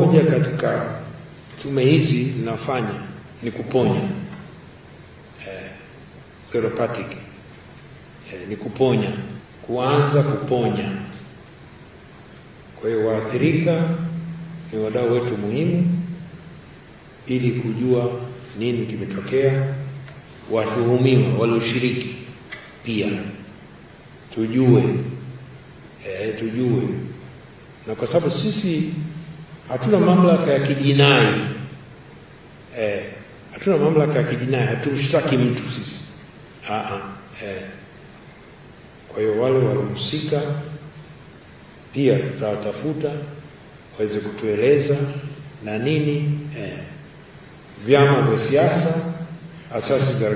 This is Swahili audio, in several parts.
moja katika tume hizi linafanya ni kuponya, therapeutic, ni kuponya, kuanza kuponya. Kwa hiyo waathirika ni wadau wetu muhimu ili kujua nini kimetokea. Watuhumiwa walioshiriki pia tujue, na kwa sababu sisi hatuna mamlaka ya kijinai, hatumshtaki mtu sisi. Kwa hiyo wale waliohusika pia tutawatafuta waweze kutueleza na nini. Vyama vya siasa, asasi za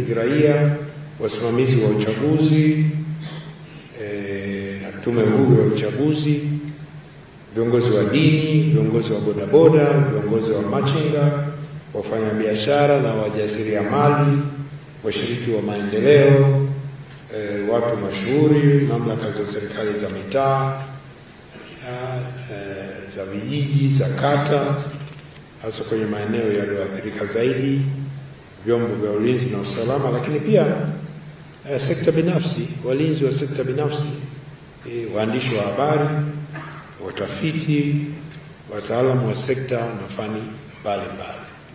kiraia, wasimamizi wa uchaguzi, tume huru ya uchaguzi, viongozi wa dini, viongozi wa bodaboda, viongozi wa machinga, wafanyabiashara na wajasiriamali, washiriki wa maendeleo, watu mashuhuri, mamlaka za serikali za mitaa, za vijiji, za kata, hasa kwenye maeneo yaliyoathirika zaidi, vyombo vya ulinzi na usalama, lakini pia sekta binafsi, walinzi wa sekta binafsi, waandishi wa habari, watafiti, wataalamu wa sekta na fani mbalimbali.